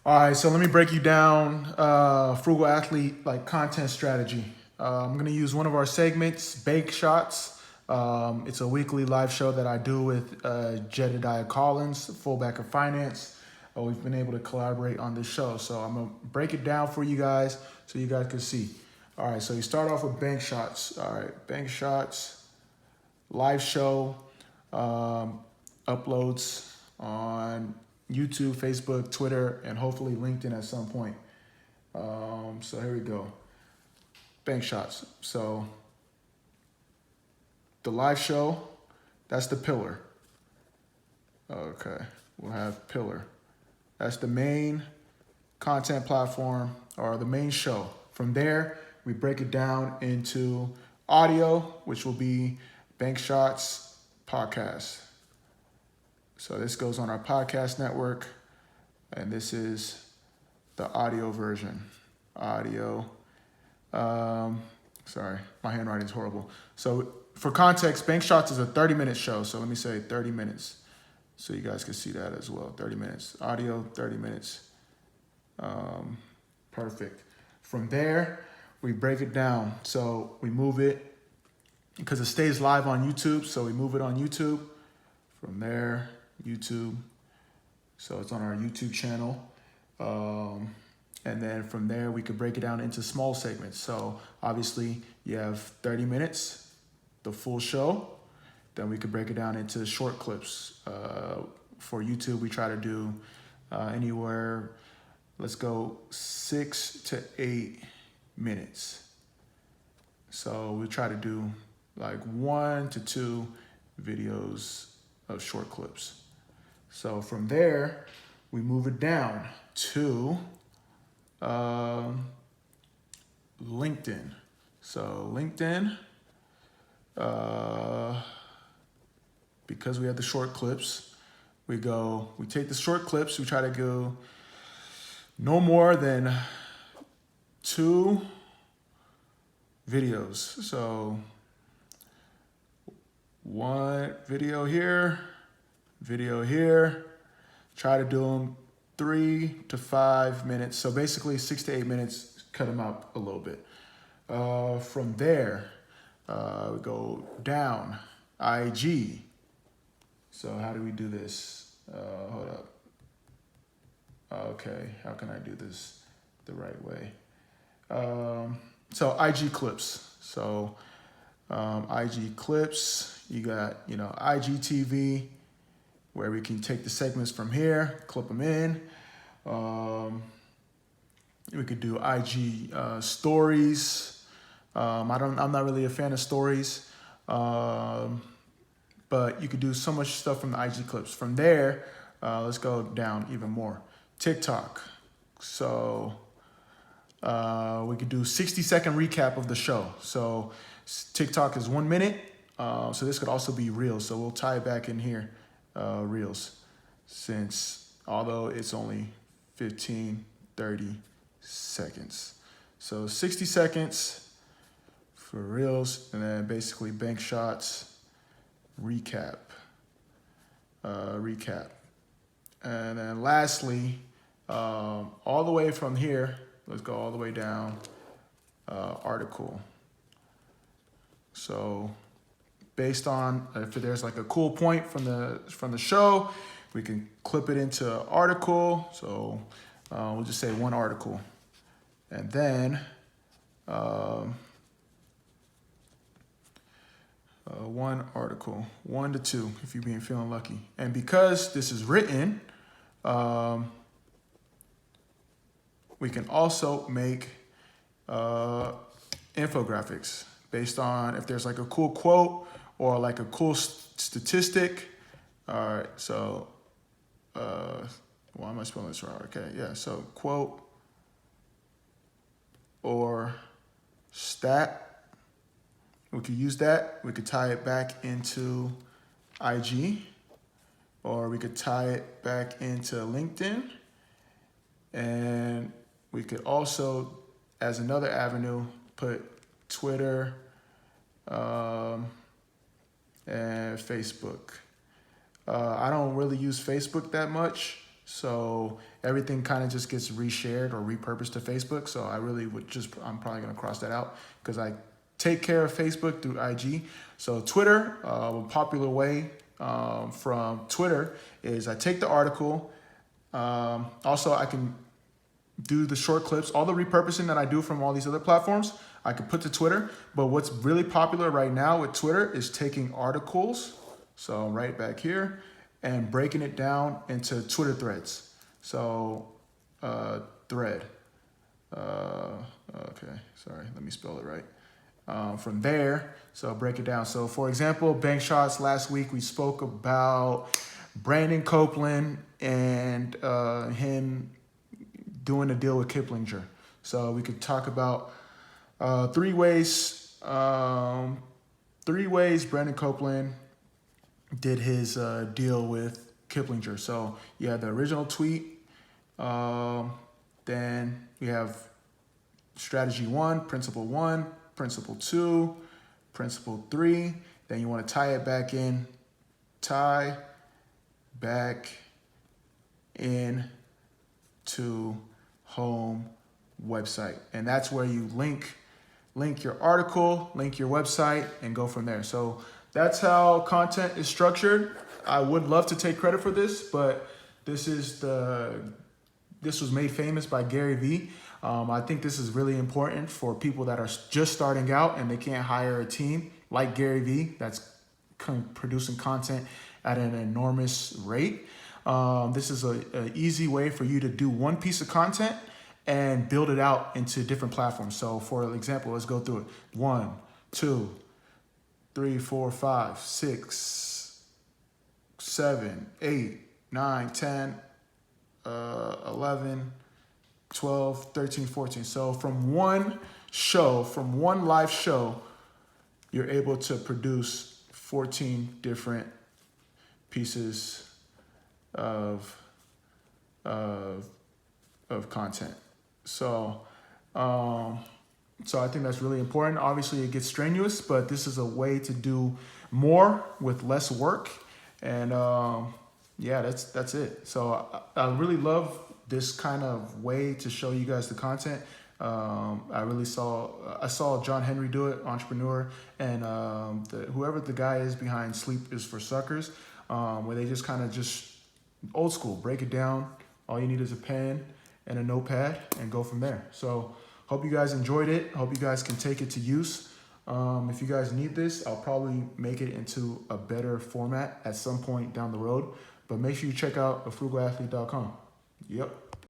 All right, so let me break you down frugal athlete like content strategy. I'm gonna use one of our segments, Bake Shots. It's a weekly live show that I do with Jedediah Collins, fullback of finance. We've been able to collaborate on this show, so I'm gonna break it down for you guys so you guys can see. All right, so you start off with Bank Shots. All right, Bank Shots live show uploads on YouTube, Facebook, Twitter, and hopefully LinkedIn at some point. So here we go. Bank Shots. So the live show, that's the pillar. Okay, we'll have pillar. That's the main content platform or the main show. From there, we break it down into audio, which will be Bank Shots podcast. So this goes on our podcast network, and this is the audio version. Audio. Sorry, my handwriting is horrible. So for context, Bank Shots is a 30-minute show. So let me say 30 minutes so you guys can see that as well. 30 minutes. Audio, 30 minutes. Perfect. From there, we break it down. So we move it because it stays live on YouTube. So we move it on YouTube. From there, YouTube. So it's on our YouTube channel. And then from there, we could break it down into small segments. So obviously you have 30 minutes, the full show. Then we could break it down into short clips. For YouTube, we try to do anywhere, let's go 6 to 8 minutes. So we try to do like 1 to 2 videos of short clips. So from there, we move it down to LinkedIn. So LinkedIn, because we have the short clips, we take the short clips, we try to go no more than 2 videos. So 1 video here, try to do them 3 to 5 minutes. So basically 6 to 8 minutes, cut them out a little bit. From there, we go down, IG. So how do we do this? Hold up. Okay, how can I do this the right way? So IG clips. So IG clips, you got, IGTV, where we can take the segments from here, clip them in. We could do IG stories. I'm not really a fan of stories, but you could do so much stuff from the IG clips. From there, let's go down even more. TikTok. So we could do 60-second recap of the show. So TikTok is 1 minute. So this could also be Reels. So we'll tie it back in here. Reels, since although it's only 15, 30 seconds. So 60 seconds for Reels, and then basically Bank Shots, recap. And then lastly, all the way from here, let's go all the way down, article. So based on if there's like a cool point from the show, we can clip it into article. So we'll just say 1 article, and then 1 article, 1 to 2 if you're feeling lucky. And because this is written, we can also make infographics based on if there's like a cool quote or like a cool statistic. All right, so why am I spelling this wrong? Okay, yeah, so quote or stat, we could use that. We could tie it back into IG, or we could tie it back into LinkedIn. And we could also, as another avenue, put Twitter and Facebook. I don't really use Facebook that much, So everything kind of just gets reshared or repurposed to Facebook. So I really I'm probably going to cross that out because I take care of Facebook through IG. So Twitter, a popular way from Twitter is I take the article. Also, I can do the short clips, all the repurposing that I do from all these other platforms, I could put to Twitter. But what's really popular right now with Twitter is taking articles, so right back here, and breaking it down into Twitter threads. So thread, okay, sorry, let me spell it right. From there, so break it down. So for example, bank shots last week, we spoke about Brandon Copeland and him doing a deal with Kiplinger. So we could talk about three ways Brandon Copeland did his deal with Kiplinger. So you have the original tweet, then we have strategy 1, principle 2, principle 3. Then you want to tie back in to home website. And that's where you link your article, link your website, and go from there. So that's how content is structured. I would love to take credit for this, but this was made famous by Gary Vee. I think this is really important for people that are just starting out and they can't hire a team like Gary Vee that's producing content at an enormous rate. This is an easy way for you to do one piece of content and build it out into different platforms. So for example, let's go through it. 1, 2, 3, 4, 5, 6, 7, 8, 9, 10, 11, 12, 13, 14. So from one live show, you're able to produce 14 different pieces of content. So I think that's really important. Obviously it gets strenuous, but this is a way to do more with less work. And yeah, that's it. So I really love this kind of way to show you guys the content. I saw John Henry do it, entrepreneur, and whoever the guy is behind Sleep is for Suckers, where they just kind of just old school, break it down. All you need is a pen and a notepad and go from there. So hope you guys enjoyed it. Hope you guys can take it to use. If you guys need this, I'll probably make it into a better format at some point down the road. But make sure you check out thefrugalathlete.com. Yep.